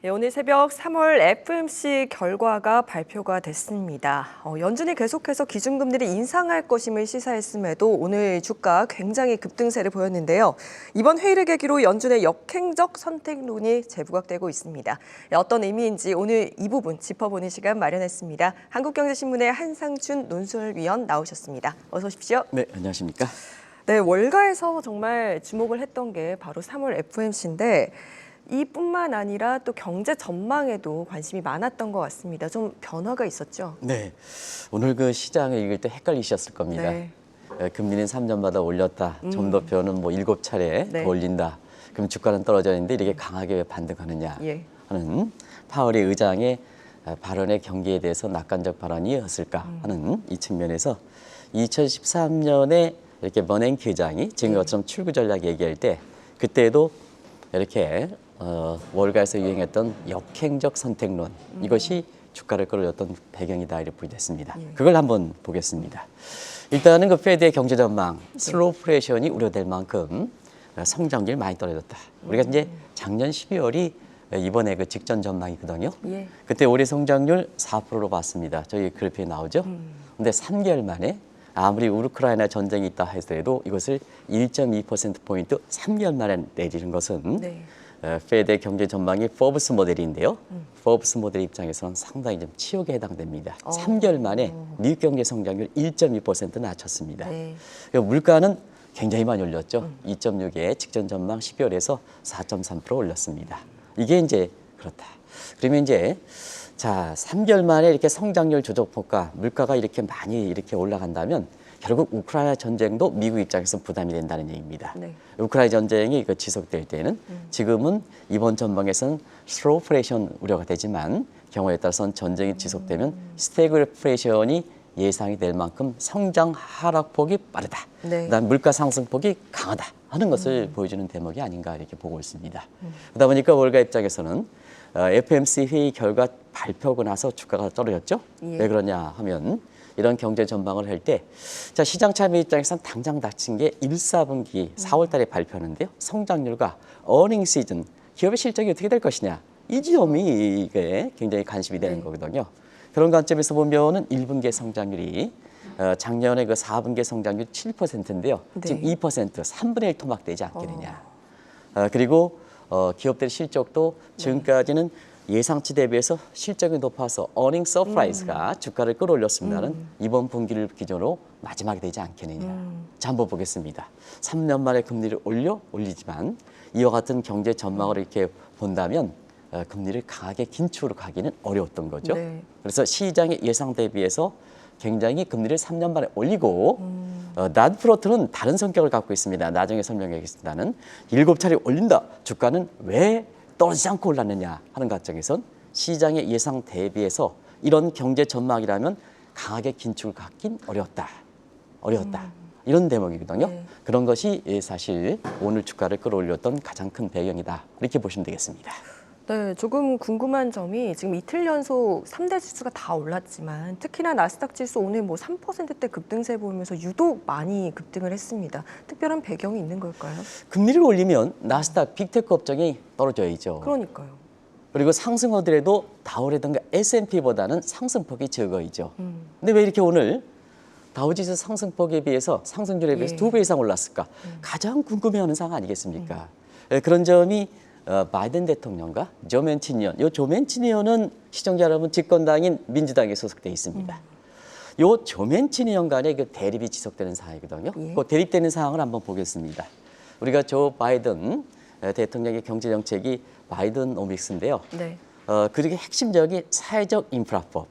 네, 오늘 새벽 3월 FOMC 결과가 발표가 됐습니다. 연준이 계속해서 기준금리를 인상할 것임을 시사했음에도 오늘 주가 굉장히 급등세를 보였는데요. 이번 회의를 계기로 연준의 역행적 선택론이 재부각되고 있습니다. 어떤 의미인지 오늘 이 부분 짚어보는 시간 마련했습니다. 한국경제신문의 한상준 논술위원 나오셨습니다. 어서 오십시오. 네, 안녕하십니까? 네, 월가에서 정말 주목을 했던 게 바로 3월 FOMC인데 이뿐만 아니라 또 경제 전망에도 관심이 많았던 것 같습니다. 좀 변화가 있었죠? 네, 오늘 그 시장을 읽을 때 헷갈리셨을 겁니다. 네. 금리는 3년마다 올렸다. 점도표는 뭐 7차례 네. 더 올린다. 그럼 주가는 떨어져 있는데 이렇게 강하게 왜 반등하느냐 예. 하는 파월의 의장의 발언의 경기에 대해서 낙관적 발언이었을까 하는 이 측면에서 2013년에 이렇게 버냉키 의장이 지금 것처럼 출구 전략 얘기할 때 그때도 이렇게 월가에서 유행했던 역행적 선택론 이것이 주가를 끌어올렸던 배경이다 이렇게 보겠습니다. 그걸 한번 보겠습니다. 일단은 그 페드의 경제 전망 슬로우 프레션이 우려될 만큼 성장률이 많이 떨어졌다. 우리가 이제 작년 12월이 이번에 그 직전 전망이거든요. 예. 그때 올해 성장률 4%로 봤습니다. 저희 그래프에 나오죠. 근데 3개월 만에 아무리 우크라이나 전쟁이 있다 하더라도 이것을 1.2%포인트 3개월 만에 내리는 것은 네. 페드의 경제 전망이 포브스 모델인데요. 포브스 모델 입장에서는 상당히 좀 치욕에 해당됩니다. 3개월 만에 미국 경제 성장률 1.2% 낮췄습니다. 네. 물가는 굉장히 많이 올렸죠. 2.6에 직전 전망 12월에서 4.3% 올렸습니다. 이게 이제 그렇다. 그러면 이제 자, 3개월 만에 이렇게 성장률 조작 효과, 물가가 이렇게 많이 이렇게 올라간다면 결국 우크라이나 전쟁도 미국 입장에서 부담이 된다는 얘기입니다. 네. 우크라이나 전쟁이 지속될 때는 지금은 이번 전망에서는 슬로우프레이션 우려가 되지만 경우에 따라서는 전쟁이 지속되면 스태그플레이션이 예상이 될 만큼 성장 하락폭이 빠르다. 네. 그다음 물가 상승폭이 강하다 하는 것을 보여주는 대목이 아닌가 이렇게 보고 있습니다. 그러다 보니까 월가 입장에서는 FOMC 회의 결과 발표하고 나서 주가가 떨어졌죠. 예. 왜 그러냐 하면 이런 경제 전망을 할 때 자, 시장 참여 입장에서는 당장 닥친 게 1, 4분기 4월 달에 발표하는데요. 성장률과 어닝 시즌, 기업의 실적이 어떻게 될 것이냐. 이 점이 이게 굉장히 관심이 되는 거거든요. 그런 관점에서 보면은 1분기 성장률이 작년에 그 4분기 성장률 7%인데요. 네. 지금 2%, 3분의 1 토막되지 않겠느냐. 그리고 기업들의 실적도 지금까지는 예상치 대비해서 실적이 높아서 어닝 서프라이즈가 주가를 끌어올렸습니다는 이번 분기를 기준으로 마지막이 되지 않겠느냐. 자, 한번 보겠습니다. 3년 만에 금리를 올리지만 이와 같은 경제 전망을 이렇게 본다면 금리를 강하게 긴축으로 가기는 어려웠던 거죠. 네. 그래서 시장의 예상 대비해서 굉장히 금리를 3년 만에 올리고 난프로트는 다른 성격을 갖고 있습니다. 나중에 설명하겠습니다는 7차례 올린다. 주가는 왜 떨어지지 않고 올랐느냐 하는 관점에선 시장의 예상 대비해서 이런 경제 전망이라면 강하게 긴축을 갖긴 어려웠다. 이런 대목이거든요. 네. 그런 것이 사실 오늘 주가를 끌어올렸던 가장 큰 배경이다. 이렇게 보시면 되겠습니다. 네, 조금 궁금한 점이 지금 이틀 연속 3대 지수가 다 올랐지만 특히나 나스닥 지수 오늘 뭐 3%대 급등세 보이면서 유독 많이 급등을 했습니다. 특별한 배경이 있는 걸까요? 금리를 올리면 나스닥 빅테크 업종이 떨어져야죠. 그러니까요. 그리고 상승하더라도 다우라든가 S&P보다는 상승폭이 적어이죠. 근데 왜 이렇게 오늘 다우지수 상승폭에 비해서 상승률에 비해서 2배 이상 올랐을까? 가장 궁금해하는 사항 아니겠습니까? 그런 점이 바이든 대통령과 조 맨치니언, 이 조 맨치니언은 시청자 여러분 집권당인 민주당에 소속돼 있습니다. 요 조 맨치니언 간의 그 대립이 지속되는 상황이거든요. 예. 그 대립되는 상황을 한번 보겠습니다. 우리가 조 바이든 대통령의 경제 정책이 바이든오믹스인데요. 네. 그리고 핵심적인 사회적 인프라법,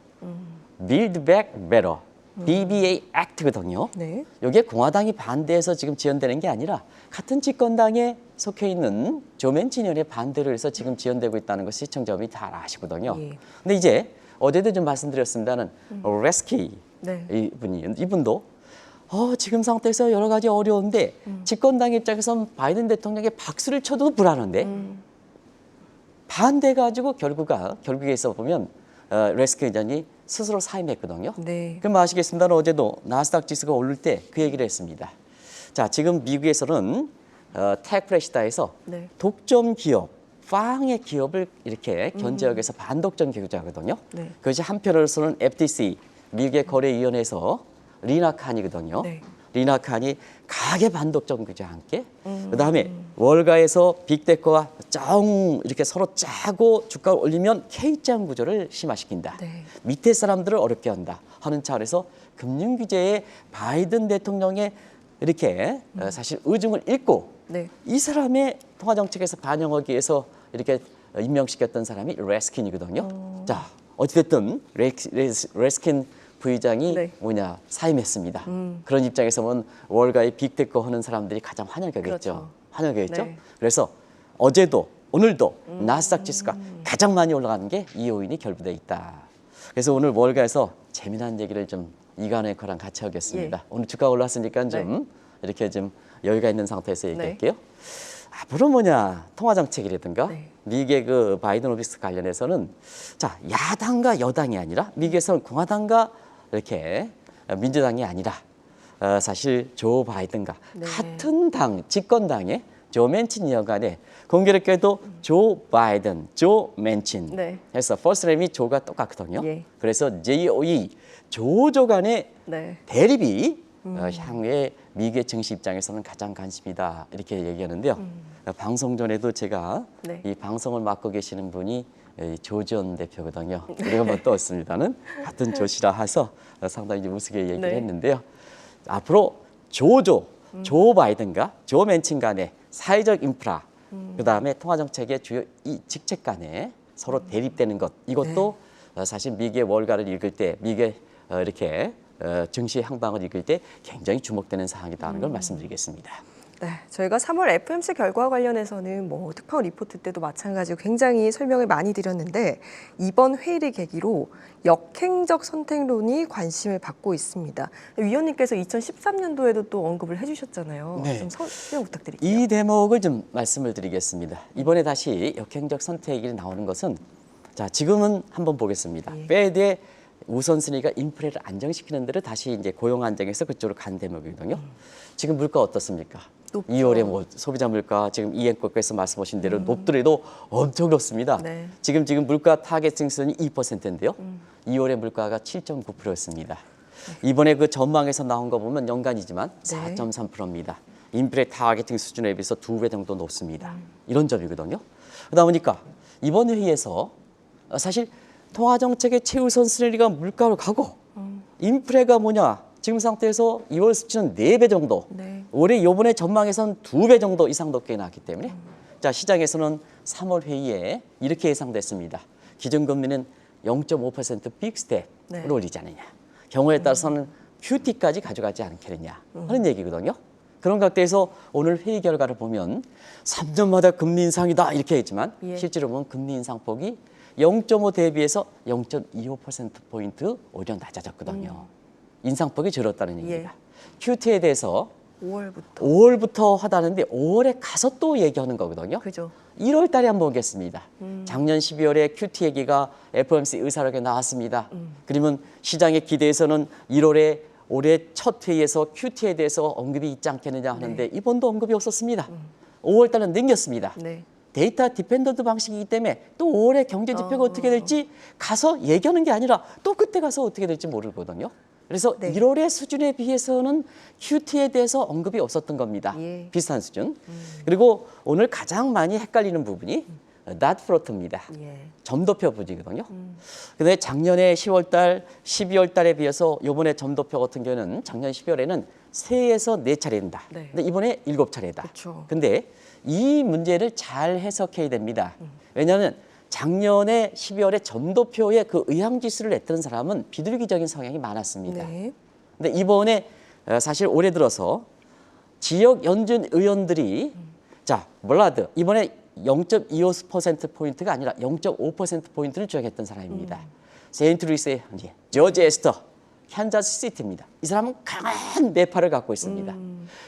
Build Back Better, BBA Act거든요. 네. 이게 공화당이 반대해서 지금 지연되는 게 아니라 같은 집권당에 속해 있는 조 맨치니언의 반대를 해서 지금 지연되고 있다는 것 시청자 여러분이 잘 아시거든요. 예. 근데 이제 어제도 좀 말씀드렸습니다는 레스키 네. 이분도 지금 상태에서 여러 가지 어려운데 집권당 입장에서는 바이든 대통령에게 박수를 쳐도 불안한데 반대가지고 결국에서 보면 레스키 의장이 스스로 사임했거든요. 네. 그럼 아시겠습니다는 어제도 나스닥 지수가 오를 때 그 얘기를 했습니다. 자, 지금 미국에서는 테크프레시다에서 네. 독점 기업 빵의 기업을 이렇게 견제하기 위해서 반독점 규제하거든요. 네. 그것이 한편으로서는 FTC, 미국의 거래위원회에서 리나 칸이거든요. 네. 리나 칸이 가계 반독점 규제와 함께 그다음에 월가에서 빅테크와 짱 이렇게 서로 짜고 주가를 올리면 K자 구조를 심화시킨다. 네. 밑에 사람들을 어렵게 한다 하는 차원에서 금융 규제에 바이든 대통령의 이렇게 사실 의중을 읽고 네. 이 사람의 통화 정책에서 반영하기 위해서 이렇게 임명시켰던 사람이 레스킨이거든요. 자, 어찌됐든 레스킨 부의장이 네. 뭐냐 사임했습니다. 그런 입장에서 보면 월가의 빅테크 하는 사람들이 가장 환영하겠죠. 그렇죠. 환영하겠죠. 네. 그래서 어제도 오늘도 나스닥 지수가 가장 많이 올라가는 게 이 요인이 결부돼 있다. 그래서 오늘 월가에서 재미난 얘기를 좀 이간의 거랑 같이 하겠습니다. 오늘 주가 올랐으니까 좀 이렇게 좀 여유가 있는 상태에서 얘기할게요. 앞으로 뭐냐 통화 정책이라든가 네. 미국의 그 바이든 오피스 관련해서는 자 야당과 여당이 아니라 미국에서는 공화당과 이렇게 민주당이 아니라 사실 조 바이든과 네. 같은 당 집권당의 조 맨친 여간에 공교롭게도 조 바이든, 조 맨친 네. 해서 퍼스트네임이 조가 똑같거든요. 예. 그래서 JOE 조조 간의 네. 대립이 향후에 미국의 증시 입장에서는 가장 관심이다 이렇게 얘기하는데요. 방송 전에도 제가 네. 이 방송을 맡고 계시는 분이 이 조지원 대표거든요. 우리가 뭐 떴습니다는 같은 조시라 해서 상당히 좀 우스개 얘기를 네. 했는데요. 앞으로 조 바이든과 조 맨친 간의 사회적 인프라, 그다음에 통화 정책의 주요 이 직책 간에 서로 대립되는 것 이것도 사실 미국의 월가를 읽을 때 미국의 이렇게 증시 향방을 읽을 때 굉장히 주목되는 사항이다는 걸 말씀드리겠습니다. 네, 저희가 3월 FMC 결과 관련해서는 뭐 특파원 리포트 때도 마찬가지로 굉장히 설명을 많이 드렸는데 이번 회의를 계기로 역행적 선택론이 관심을 받고 있습니다. 위원님께서 2013년도에도 또 언급을 해주셨잖아요. 네. 좀 설명 부탁드릴게요. 이 대목을 좀 말씀을 드리겠습니다. 이번에 다시 역행적 선택이 나오는 것은 자 지금은 한번 보겠습니다. 페드의 우선순위가 인플레를 안정시키는 데를 다시 이제 고용 안정에서 그쪽으로 간 대목이거든요. 지금 물가 어떻습니까? 높죠. 2월에 뭐 소비자 물가 지금 이엔코께서 말씀하신 대로 높더라도 엄청 높습니다. 네. 지금 물가 타겟 증선이 2%인데요. 2월에 물가가 7.9%였습니다. 이번에 그 전망에서 나온 거 보면 연간이지만 4.3%입니다. 인플레 타겟팅 수준에 비해서 2배 정도 높습니다. 이런 점이거든요. 그러다 보니까 이번 회의에서 사실 통화 정책의 최우선 순위가 물가로 가고 인플레가 뭐냐 지금 상태에서 2월 수치는 4배 정도 네. 올해 요번에 전망에서는 2배 정도 이상 높게 나왔기 때문에 자 시장에서는 3월 회의에 이렇게 예상됐습니다. 기준금리는 0.5% 빅스텝을 올리지 않느냐 경우에 따라서는 QT까지 가져가지 않겠느냐 하는 얘기거든요. 그런 각도에서 오늘 회의 결과를 보면 3년마다 금리 인상이다 이렇게 했지만 실제로 보면 금리 인상폭이 0.5 대비해서 0.25%포인트 오히려 낮아졌거든요. 인상폭이 줄었다는 얘기입니다. QT에 대해서 5월부터 하다는데 5월에 가서 또 얘기하는 거거든요. 그죠. 1월 달에 한번 보겠습니다. 작년 12월에 QT 얘기가 FOMC 의사록에 나왔습니다. 그러면 시장의 기대에서는 1월에 올해 첫 회의에서 QT에 대해서 언급이 있지 않겠느냐 하는데 이번도 언급이 없었습니다. 5월 달은 넘겼습니다. 네. 데이터 디펜던트 방식이기 때문에 또 5월에 경제 지표가 어떻게 될지 가서 얘기하는 게 아니라 또 그때 가서 어떻게 될지 모르거든요. 그래서 1월의 수준에 비해서는 QT에 대해서 언급이 없었던 겁니다. 비슷한 수준. 그리고 오늘 가장 많이 헷갈리는 부분이 dot plot입니다. 점도표 부지거든요. 근데 작년에 10월 달, 12월 달에 비해서 이번에 점도표 같은 경우는 작년 12월에는 3에서 4차례입니다. 근데 이번에 7차례다. 그쵸. 근데 이 문제를 잘 해석해야 됩니다. 왜냐하면 작년에 12월에 점도표에 그 의향지수를 냈던 사람은 비둘기적인 성향이 많았습니다. 근데 이번에 사실 올해 들어서 지역 연준 의원들이 자 몰라드 이번에 0.25%포인트가 아니라 0.5%포인트를 조약했던 사람입니다. 세인트루이스의 조지 에스터, 캔자스 시티입니다. 이 사람은 강한 매파를 갖고 있습니다.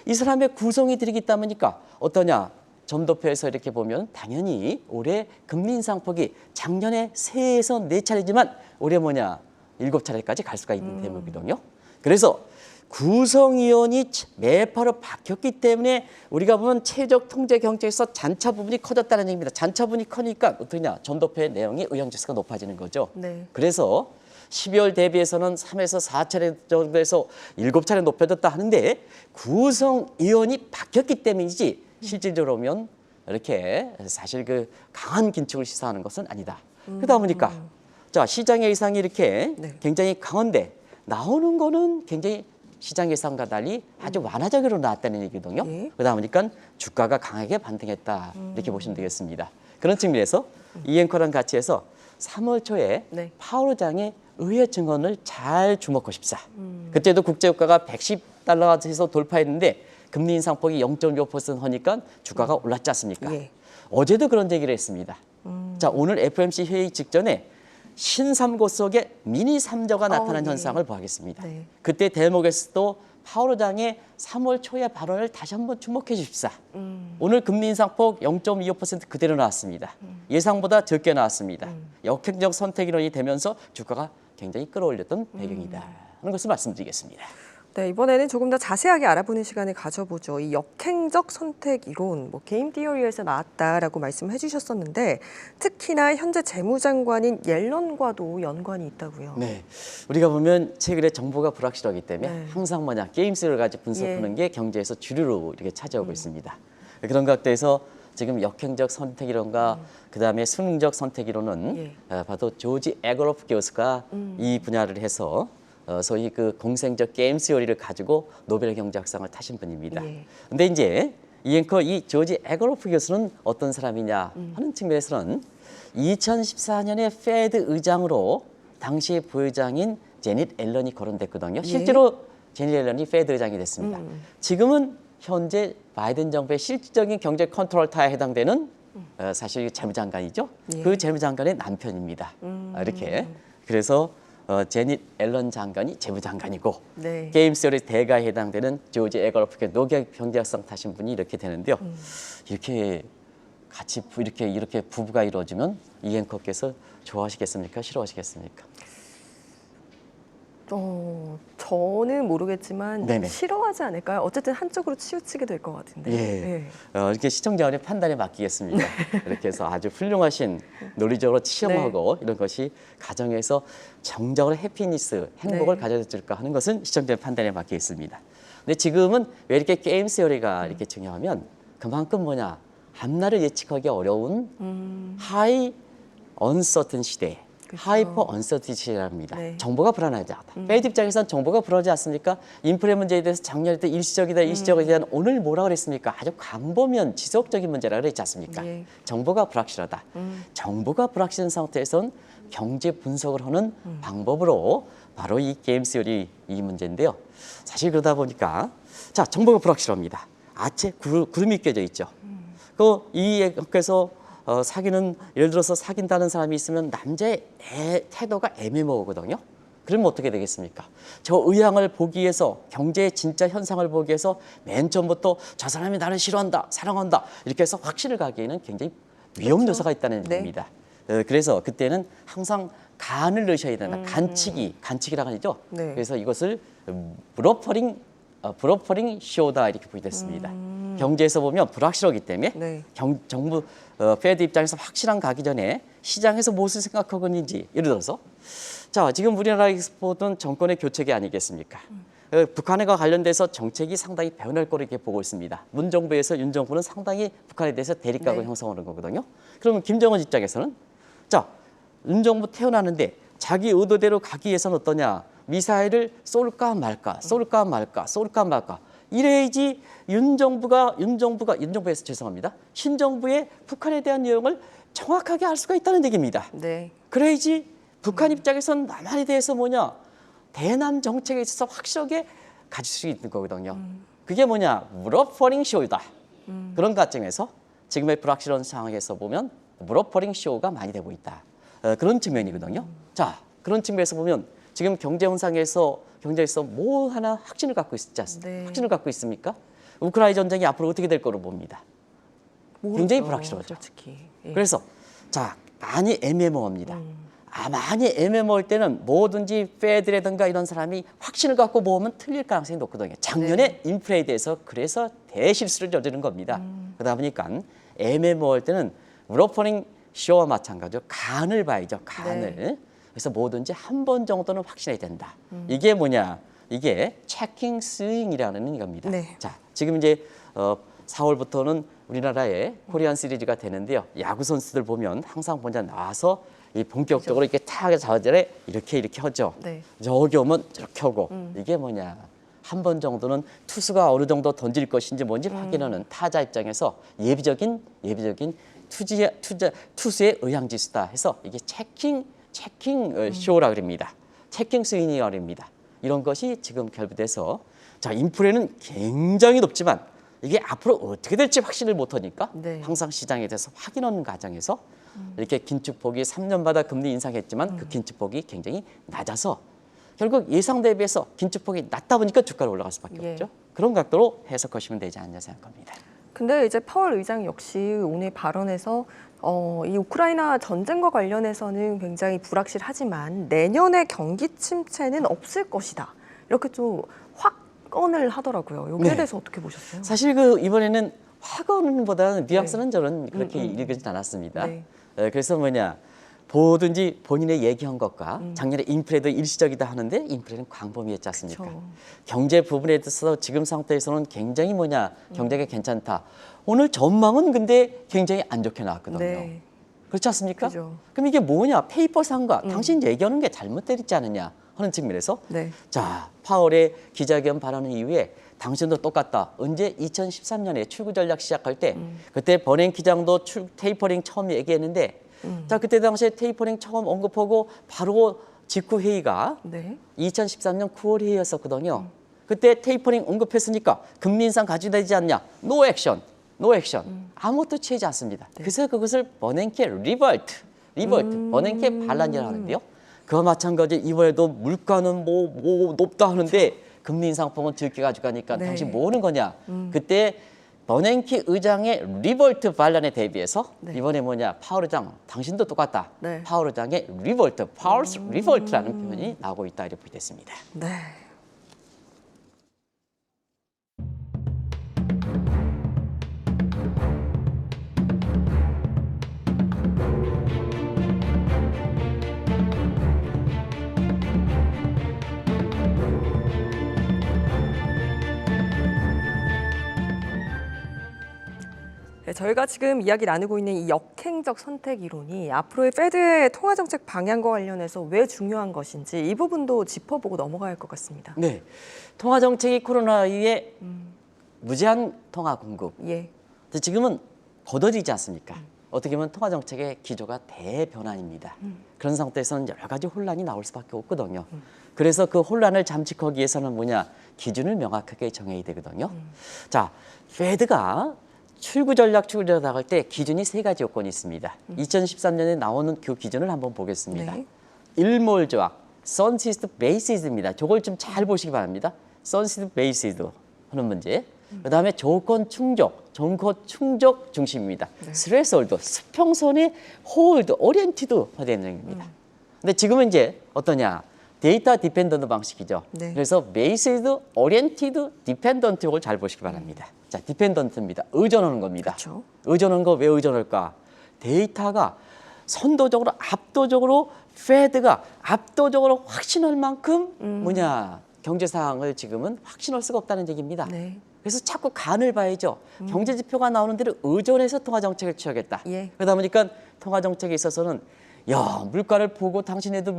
이 사람의 구성이 들이기 때문이니까 어떠냐? 점도표에서 이렇게 보면 당연히 올해 금리 인상폭이 작년에 3에서 4차례지만 올해 뭐냐? 7차례까지 갈 수가 있는 대목이거든요. 그래서 구성이온이 매파로 바뀌었기 때문에 우리가 보면 최적 통제 경제에서 잔차 부분이 커졌다는 얘기입니다. 잔차 부분이 커니까 어떠냐? 전도표의 내용이 의형지수가 높아지는 거죠. 네. 그래서 12월 대비해서는 3에서 4차례 정도에서 7차례 높여졌다 하는데 구성이온이 바뀌었기 때문이지 실질적으로 보면 이렇게 사실 그 강한 긴축을 시사하는 것은 아니다. 그러다 보니까 자 시장 예상이 이렇게 네. 굉장히 강한데 나오는 거는 굉장히 시장 예상과 달리 아주 완화적으로 나왔다는 얘기거든요. 예. 그러다 보니까 주가가 강하게 반등했다 이렇게 보시면 되겠습니다. 그런 측면에서 이 앵커랑 같이 해서 3월 초에 네. 파월 의장의 의회 증언을 잘 주목하고 싶사. 그때도 국제유가가 110달러에서 돌파했는데 금리 인상폭이 0.6% 하니까 주가가 올랐지 않습니까? 예. 어제도 그런 얘기를 했습니다. 자 오늘 FOMC 회의 직전에 신삼고 속에 미니 삼저가 나타난 예. 현상을 보겠습니다. 네. 그때 대목에서도 파월 의장의 3월 초의 발언을 다시 한번 주목해 주십사. 오늘 금리 인상폭 0.25% 그대로 나왔습니다. 예상보다 적게 나왔습니다. 역행적 선택 이론이 되면서 주가가 굉장히 끌어올렸던 배경이다 하는 것을 말씀드리겠습니다. 네, 이번에는 조금 더 자세하게 알아보는 시간을 가져보죠. 이 역행적 선택 이론, 게임 티어리에서 나왔다라고 말씀해 주셨었는데 특히나 현재 재무장관인 옐런과도 연관이 있다고요. 네, 우리가 보면 최근에 정보가 불확실하기 때문에 네. 항상 게임 스를 가지고 분석하는 예. 게 경제에서 주류로 이렇게 차지하고 있습니다. 그런 각도에서 지금 역행적 선택 이론과 그다음에 수능적 선택 이론은 봐도 조지 에거로프 교수가 이 분야를 해서 소위 그 공생적 게임 시어리를 가지고 노벨 경제학상을 타신 분입니다. 예. 근데 이제 이 앵커 이 조지 에거로프 교수는 어떤 사람이냐 하는 측면에서는 2014년에 페드 의장으로 당시 부의장인 제닛 앨런이 거론됐거든요. 실제로 제닛 앨런이 페드 의장이 됐습니다. 지금은 현재 바이든 정부의 실질적인 경제 컨트롤 타에 해당되는 사실 재무장관이죠. 예. 그 재무장관의 남편입니다. 이렇게 그래서 제닛 앨런 장관이 재무장관이고 네. 게임 시어리 대가에 해당되는 조지 에거로프의 노벨 경제학상 타신 분이 이렇게 되는데요. 이렇게 같이 이렇게 부부가 이루어지면 이 앵커께서 좋아하시겠습니까? 싫어하시겠습니까? 저는 모르겠지만 네네. 싫어하지 않을까요? 어쨌든 한쪽으로 치우치게 될 것 같은데. 예. 이렇게 시청자분의 판단에 맡기겠습니다. 이렇게 해서 아주 훌륭하신 논리적으로 치험하고 이런 것이 가정에서 정적으로 해피니스, 행복을 가져줄까 하는 것은 시청자의 판단에 맡기겠습니다. 근데 지금은 왜 이렇게 게임 시어리가 이렇게 중요하면 그만큼 앞날을 예측하기 어려운 하이 언서튼 시대. 하이퍼 언서티티 시대랍니다. 네. 정보가 불안하지 않다. 페드 입장에서는 정보가 불안하지 않습니까? 인플레 문제에 대해서 작년에 때 일시적이다, 일시적에 대한 오늘 뭐라 그랬습니까? 아주 광범위한 지속적인 문제라 그랬지 않습니까? 예. 정보가 불확실하다. 정보가 불확실한 상태에서는 경제 분석을 하는 방법으로 바로 이 게임 시어리 이 문제인데요. 사실 그러다 보니까 자 정보가 불확실합니다. 아체 구름이 껴져 있죠. 그래서 사귀는 예를 들어서 사귄다는 사람이 있으면 남자의 태도가 애매모호거든요. 그러면 어떻게 되겠습니까? 저 의향을 보기 위해서 경제의 진짜 현상을 보기 위해서 맨 처음부터 저 사람이 나를 싫어한다, 사랑한다 이렇게 해서 확신을 가기에는 굉장히 위험 요소가 있다는 얘기입니다. 그래서 그때는 항상 간을 넣으셔야 된다. 간칙이라고 하죠. 네. 그래서 이것을 브로퍼링 쇼다 이렇게 부여됐습니다. 경제에서 보면 불확실하기 때문에 네. 정부 페드 입장에서 확실한 가기 전에 시장에서 무엇을 생각하고 있는지 예를 들어서 자 지금 우리나라에서 보던 정권의 교체기 아니겠습니까? 북한과 관련돼서 정책이 상당히 변할 거로 이렇게 보고 있습니다. 문 정부에서 윤 정부는 상당히 북한에 대해서 대립각을 형성하는 거거든요. 그러면 김정은 입장에서는 자 윤 정부 태어나는데 자기 의도대로 가기 위해서는 어떠냐? 미사일을 쏠까 말까. 이래야지 윤정부에서 죄송합니다. 신정부의 북한에 대한 내용을 정확하게 알 수가 있다는 얘기입니다. 네. 그래야지 북한 입장에서는 남한에 대해서 대남 정책에 있어서 확실하게 가질 수 있는 거거든요. 그게 물어퍼링 쇼이다. 그런 과정에서 지금의 불확실한 상황에서 보면 물어퍼링 쇼가 많이 되고 있다. 그런 측면이거든요. 자, 그런 측면에서 보면 지금 경제에서 뭐 하나 확신을 갖고 있지 않습니까? 네. 확신을 갖고 있습니까? 우크라이나 전쟁이 앞으로 어떻게 될 거로 봅니다. 굉장히 모르죠, 불확실하죠. 솔직히. 예. 그래서 자 많이 애매모호합니다. 많이 애매모일 때는 뭐든지 페드라든가 이런 사람이 확신을 갖고 모으면 틀릴 가능성이 높거든요. 작년에 인플레에 대해서 그래서 대실수를 저지른 겁니다. 그러다 보니까 애매모일 때는 물어퍼닝 쇼와 마찬가지로 간을 봐야죠. 간을. 네. 그래서 뭐든지 한 번 정도는 확신해야 된다. 이게 뭐냐? 이게 체킹 스윙이라는 이겁니다. 네. 자, 지금 이제 4월부터는 우리나라에 코리안 시리즈가 되는데요. 야구 선수들 보면 항상 먼저 나와서 이 본격적으로 이렇게 타게 자절에 이렇게 하죠. 네. 저기 오면 이렇게 하고 이게 뭐냐? 한 번 정도는 투수가 어느 정도 던질 것인지 뭔지 확인하는 타자 입장에서 예비적인 투수의 의향지수다 해서 이게 체킹 쇼라 그럽니다. 체킹 스윙이라 그럽니다. 이런 것이 지금 결부돼서 자 인플레는 굉장히 높지만 이게 앞으로 어떻게 될지 확신을 못하니까 네. 항상 시장에 대해서 확인하는 과정에서 이렇게 긴축폭이 3년마다 금리 인상했지만 그 긴축폭이 굉장히 낮아서 결국 예상 대비해서 긴축폭이 낮다 보니까 주가가 올라갈 수밖에 예. 없죠. 그런 각도로 해석하시면 되지 않냐 생각합니다. 근데 이제 파월 의장 역시 오늘 발언에서 이 우크라이나 전쟁과 관련해서는 굉장히 불확실하지만 내년에 경기 침체는 없을 것이다. 이렇게 좀 확언을 하더라고요. 여기에 네. 대해서 어떻게 보셨어요? 사실 그 이번에는 확언보다는 뉘앙스는 저는 그렇게 읽지는 않았습니다. 네. 그래서 뭐냐 뭐든지 본인의 얘기한 것과 작년에 인플레도 일시적이다 하는데 인플레는 광범위했지 않습니까? 그쵸. 경제 부분에 대해서 지금 상태에서는 굉장히 경제가 괜찮다. 오늘 전망은 근데 굉장히 안 좋게 나왔거든요. 네. 그렇지 않습니까? 그죠. 그럼 이게 뭐냐? 페이퍼 산과 당신 얘기하는 게 잘못되지 않느냐 하는 측면에서 네. 자 파월의 기자회견 발언 이후에 당신도 똑같다. 언제 2013년에 출구 전략 시작할 때 그때 버냉키 장도 테이퍼링 처음 얘기했는데 자 그때 당시에 테이퍼링 처음 언급하고 바로 직후 회의가 네. 2013년 9월 회의였었거든요. 그때 테이퍼링 언급했으니까 금리 인상 가져야 되지 않냐? 노 액션. 아무것도 취하지 않습니다. 그래서 그것을 버냉키의 리버트, 버냉키의 반란이라고 하는데요. 그와 마찬가지 이번에도 물가는 뭐 높다 하는데 금리 인상폭은 적게 가져가니까 네. 당신 뭐 하는 거냐? 그때 버냉키 의장의 리버트 반란에 대비해서 네. 이번에 뭐냐? 파월 의장 당신도 똑같다. 네. 파월 의장의 리버트, 파월스 리버트라는 표현이 나오고 있다 이렇게 됐습니다. 네. 네, 저희가 지금 이야기 나누고 있는 이 역행적 선택 이론이 앞으로의 페드의 통화 정책 방향과 관련해서 왜 중요한 것인지 이 부분도 짚어보고 넘어가야 할 것 같습니다. 네, 통화 정책이 코로나 이후에 무제한 통화 공급. 예. 근데 지금은 걷어지지 않습니까? 어떻게 보면 통화 정책의 기조가 대변환입니다. 그런 상태에서는 여러 가지 혼란이 나올 수밖에 없거든요. 그래서 그 혼란을 잠식하기 위해서는 뭐냐? 기준을 명확하게 정해야 되거든요. 자, 페드가 출구 전략 나갈 때 기준이 세 가지 요건이 있습니다. 2013년에 나오는 그 기준을 한번 보겠습니다. 네. 일몰 조약, 선시스트 베이시스입니다. 저걸 좀 잘 보시기 바랍니다. 선시스트 베이시스 하는 문제. 그다음에 조건 충족 중심입니다. 스레스홀드, 수평선의 홀드, 오리엔티드 되는 겁니다. 근데 지금은 이제 어떠냐? 데이터 디펜던트 방식이죠. 네. 그래서 베이스드, 오리엔티드, 디펜던트 이걸 잘 보시기 바랍니다. 자, 디펜던트입니다. 의존하는 겁니다. 그렇죠. 의존하는 거 왜 의존할까? 데이터가 선도적으로 압도적으로 페드가 압도적으로 확신할 만큼 뭐냐 경제 상황을 지금은 확신할 수가 없다는 얘기입니다. 네. 그래서 자꾸 간을 봐야죠. 경제 지표가 나오는 대로 의존해서 통화 정책을 취하겠다. 예. 그러다 보니까 통화 정책에 있어서는 야 물가를 보고 당신네들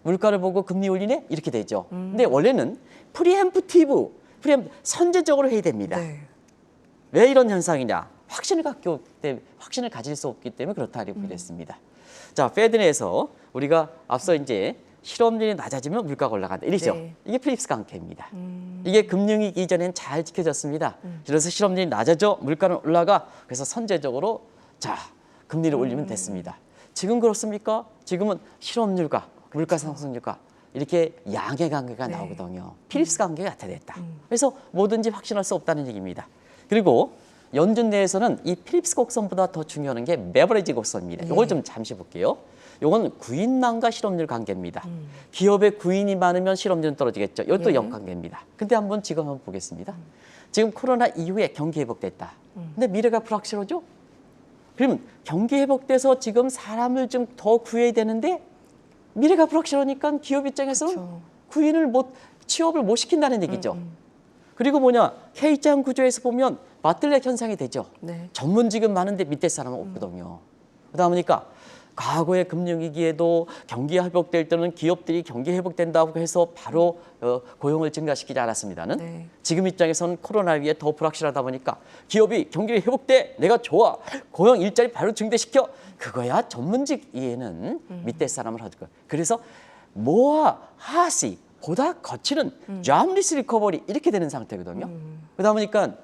물가를 보고 금리 올리네 이렇게 되죠. 근데 원래는 프리엠프티브 선제적으로 해야 됩니다. 네. 왜 이런 현상이냐? 확신을 가질 수 없기 때문에 그렇다 이렇게 됐습니다. 자, 페드 내에서 우리가 앞서 이제 실업률이 낮아지면 물가가 올라간다. 이러죠. 네. 이게 필립스 관계입니다. 이게 금융위기 이전엔 잘 지켜졌습니다. 그래서 실업률이 낮아져 물가는 올라가. 그래서 선제적으로 자 금리를 올리면 됐습니다. 지금 그렇습니까? 지금은 실업률과 물가 상승률과 이렇게 양의 관계가 네. 나오거든요. 필립스 관계가 나타냈다. 그래서 뭐든지 확신할 수 없다는 얘기입니다. 그리고 연준 내에서는 이 필립스 곡선보다 더 중요한 게 메버리지 곡선입니다. 이걸 좀 잠시 볼게요. 이건 구인난과 실업률 관계입니다. 기업에 구인이 많으면 실업률은 떨어지겠죠. 이것도 예. 역관계입니다. 근데 한번 지금 한번 보겠습니다. 지금 코로나 이후에 경기 회복됐다. 근데 미래가 불확실하죠? 그러면 경기 회복돼서 지금 사람을 좀 더 구해야 되는데 미래가 불확실하니까 기업 입장에서는 그렇죠. 구인을 못, 취업을 못 시킨다는 얘기죠. 그리고 뭐냐, K자 구조에서 보면 맞들레 현상이 되죠. 네. 전문직은 많은데 밑에 사람은 없거든요. 그러다 보니까 과거의 금융위기에도 경기 회복될 때는 기업들이 경기 회복된다고 해서 바로 고용을 증가시키지 않았습니다는. 네. 지금 입장에서는 코로나 위에 더 불확실하다 보니까 기업이 경기 회복돼, 내가 좋아, 고용 일자리 바로 증대시켜. 그거야 전문직 이해는 밑에 사람을 하줄 거야. 그래서 모아 하시 보다 거치는 잡리스 리커버리 이렇게 되는 상태거든요. 그러다 보니까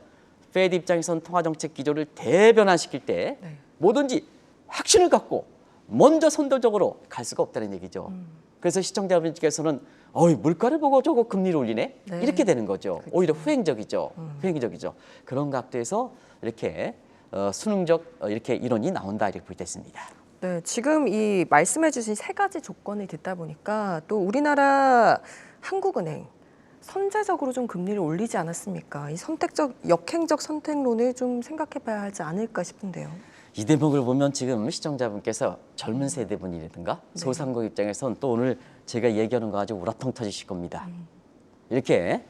페드 입장에서는 통화정책 기조를 대변환시킬 때 네. 뭐든지 확신을 갖고 먼저 선도적으로 갈 수가 없다는 얘기죠. 그래서 시청자분께서는 물가를 보고 저거 금리를 올리네? 네. 이렇게 되는 거죠. 오히려 후행적이죠. 후행적이죠. 그런 각도에서 이렇게 수능적 이렇게 이론이 나온다 이렇게 볼 때 있습니다. 네, 지금 이 말씀해주신 세 가지 조건이 듣다 보니까 또 우리나라 한국은행 선제적으로 좀 금리를 올리지 않았습니까? 이 역행적 선택론을 좀 생각해봐야 하지 않을까 싶은데요. 이 대목을 보면 지금 시청자분께서 젊은 세대분이라든가 소상공 입장에서는 또 오늘 제가 얘기하는 거 아주 우라통 터지실 겁니다. 이렇게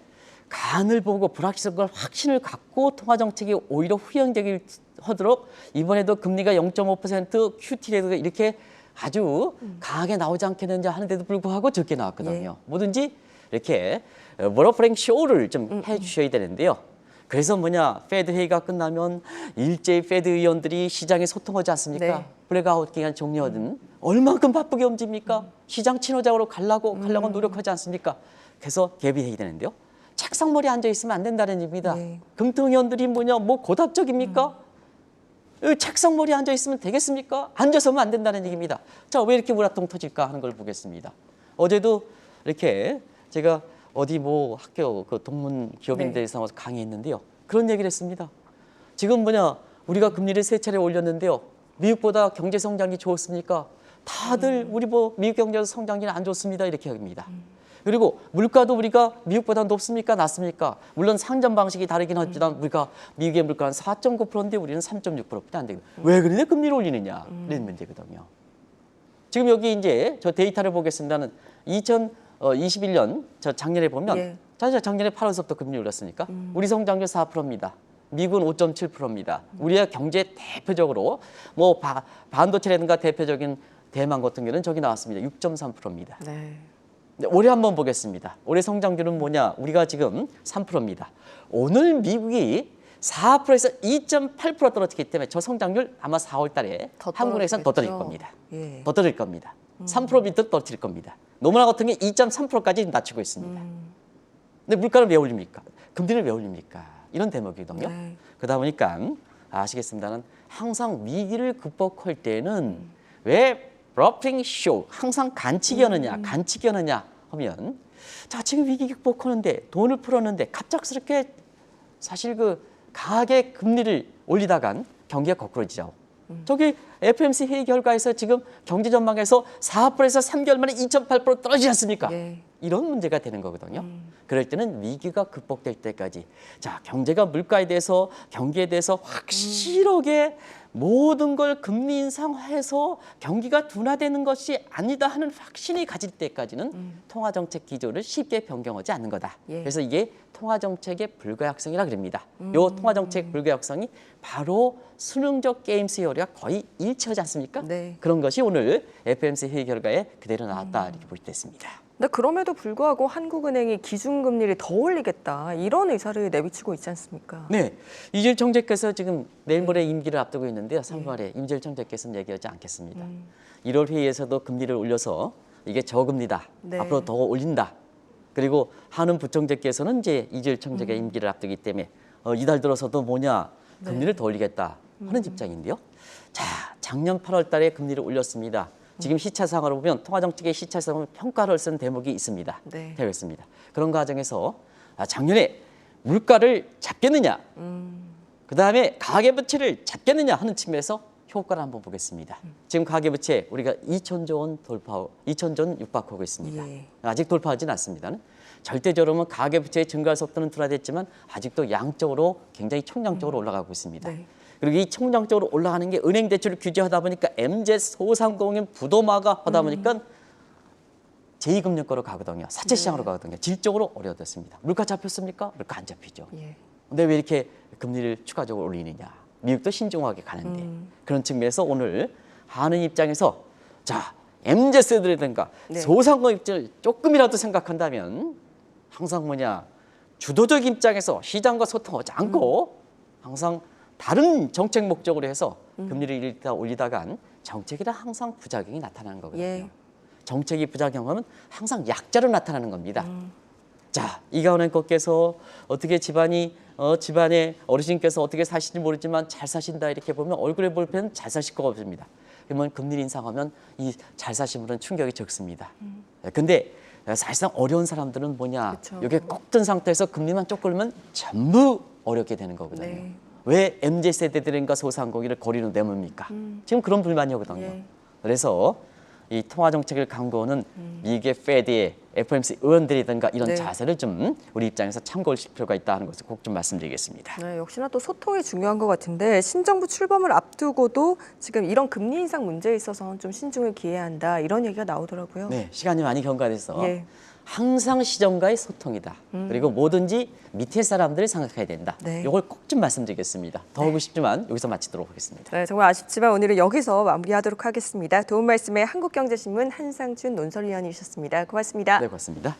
간을 보고 불확실한 걸 확신을 갖고 통화정책이 오히려 후행적이하도록 이번에도 금리가 0.5% QT라도 이렇게 아주 강하게 나오지 않겠는지 하는데도 불구하고 적게 나왔거든요. 뭐든지 이렇게 모노프랭 쇼를 좀 해주셔야 되는데요. 그래서 뭐냐, 페드 회의가 끝나면 일제히 페드 의원들이 시장에 소통하지 않습니까? 네. 블랙아웃 기간 종료하든 얼만큼 바쁘게 움직입니까? 시장 친화적으로 가려고 노력하지 않습니까? 그래서 개비해야 되는데요. 책상머리에 앉아 있으면 안 된다는 얘기입니다. 네. 금통위원들이 뭐냐, 뭐 고답적입니까? 책상머리에 앉아 있으면 되겠습니까? 앉아서면 안 된다는 얘기입니다. 자, 왜 이렇게 우라통 터질까 하는 걸 보겠습니다. 어제도 이렇게 제가 어디 뭐 학교 그 동문 기업인들에서 강의했는데요. 그런 얘기를 했습니다. 지금 뭐냐, 우리가 금리를 3차례 올렸는데요. 미국보다 경제 성장이 좋습니까? 다들 우리 뭐 미국 경제 성장기는 안 좋습니다. 이렇게 합니다. 그리고 물가도 우리가 미국보다 높습니까? 낮습니까? 물론 상전 방식이 다르긴 하지만 우리가 미국의 물가는 4.9%인데 우리는 3.6%밖에 안 되거든요. 왜 그런데 금리를 올리느냐? 이런 문제거든요. 지금 여기 이제 저 데이터를 보겠습니다는 2021년 저 작년에 보면 예. 자, 작년에 8월부터 금리 올렸으니까 우리 성장률 4%입니다. 미국은 5.7%입니다. 우리가 경제 대표적으로 뭐 반도체라든가 대표적인 대만 같은 경우는 저기 나왔습니다. 6.3%입니다. 네. 올해 한번 보겠습니다. 올해 성장률은 뭐냐? 우리가 지금 3%입니다. 오늘 미국이 4%에서 2.8% 떨어졌기 때문에 저 성장률 아마 4월 달에 더 한국에서는 더 떨어질 떨어지겠죠. 겁니다. 예. 더 떨어질 겁니다. 3% 밑으로 떨어질 겁니다. 노무나 같은 게 2.3%까지 낮추고 있습니다. 근데 물가를 왜 올립니까? 금리를 왜 올립니까? 이런 대목이거든요. 네. 그러다 보니까 아시겠습니다는 항상 위기를 극복할 때는 왜 러핑 쇼 항상 간치기 하느냐 하면 자, 지금 위기 극복하는데 돈을 풀었는데 갑작스럽게 사실 그 강하게 금리를 올리다간 경기가 거꾸로지죠. 저기 FOMC 회의 결과에서 지금 경제 전망에서 4%에서 3개월 만에 2.8% 떨어지지 않습니까? 예. 이런 문제가 되는 거거든요. 그럴 때는 위기가 극복될 때까지 자, 경제가 물가에 대해서 경기에 대해서 확실하게 모든 걸 금리 인상해서 경기가 둔화되는 것이 아니다 하는 확신이 가질 때까지는 통화정책 기조를 쉽게 변경하지 않는 거다. 예. 그래서 이게 통화정책의 불가역성이라 그럽니다. 요 통화정책 불가역성이 바로 수능적 게임 시어리와 거의 일치하지 않습니까? 네. 그런 것이 오늘 FOMC 회의 결과에 그대로 나왔다 이렇게 볼 때 있습니다. 근데 그럼에도 불구하고 한국은행이 기준금리를 더 올리겠다 이런 의사를 내비치고 있지 않습니까? 네, 이재일 총재께서 지금 내일 모레 임기를 앞두고 있는데요. 3월에 임재일 총재께서는 얘기하지 않겠습니다. 1월 회의에서도 금리를 올려서 이게 저금리다. 네. 앞으로 더 올린다. 그리고 한은 부총재께서는 이제 이재일 총재가 임기를 앞두기 때문에 이달 들어서도 뭐냐 금리를 더 올리겠다 하는 입장인데요. 자, 작년 8월 달에 금리를 올렸습니다. 지금 시차상으로 보면 통화정책의 시차상으로 평가를 쓴 대목이 있습니다. 네. 되어 있습니다. 그런 과정에서 작년에 물가를 잡겠느냐, 그 다음에 가계부채를 잡겠느냐 하는 측면에서 효과를 한번 보겠습니다. 지금 가계부채 우리가 2천조 원 돌파, 2천조 원 육박하고 있습니다. 예. 아직 돌파하지는 않습니다. 절대적으로는 가계부채의 증가 속도는 둔화됐지만 아직도 양적으로 굉장히 총량적으로 올라가고 있습니다. 네. 그리고 이 총량적으로 올라가는 게 은행 대출을 규제하다 보니까 MZ 소상공인 부도마가 하다 보니까 제2금융권으로 가거든요. 사채 시장으로 가거든요. 질적으로 어려워졌습니다. 물가 잡혔습니까? 물가 안 잡히죠. 예. 근데 왜 이렇게 금리를 추가적으로 올리느냐? 미국도 신중하게 가는데 그런 측면에서 오늘 하는 입장에서 자 MZ 세대라든가 네. 소상공인 입장을 조금이라도 생각한다면 항상 뭐냐 주도적 입장에서 시장과 소통하지 않고 항상 다른 정책 목적으로 해서 금리를 올리다간 정책이라 항상 부작용이 나타나는 거거든요. 예. 정책이 부작용하면 항상 약자로 나타나는 겁니다. 자, 이가은행 께서 어떻게 집안의 어르신께서 어떻게 사실지 모르지만 잘 사신다 이렇게 보면 얼굴에 볼 때는 잘 사실 거 없습니다. 그러면 금리 인상하면 이 잘 사신 분은 충격이 적습니다. 근데 사실상 어려운 사람들은 뭐냐? 그쵸. 이게 꼭 든 상태에서 금리만 쪽 끌면 전부 어렵게 되는 거거든요. 네. 왜 MZ 세대들과 소상공인을 거리로 내뭅니까? 지금 그런 불만이거든요. 예. 그래서 이 통화 정책을 강구하는 미국의 페드의 FOMC 의원들이든가 이런 네. 자세를 좀 우리 입장에서 참고할 필요가 있다는 것을 꼭 좀 말씀드리겠습니다. 네, 역시나 또 소통이 중요한 것 같은데 신정부 출범을 앞두고도 지금 이런 금리 인상 문제에 있어서는 좀 신중을 기해야 한다 이런 얘기가 나오더라고요. 네, 시간이 많이 경과돼서 예. 항상 시정과의 소통이다. 그리고 뭐든지 밑에 사람들을 생각해야 된다. 네. 이걸 꼭 좀 말씀드리겠습니다. 더 하고 싶지만 여기서 마치도록 하겠습니다. 네, 정말 아쉽지만 오늘은 여기서 마무리하도록 하겠습니다. 도움 말씀에 한국경제신문 한상준 논설위원이셨습니다. 고맙습니다. 네, 고맙습니다.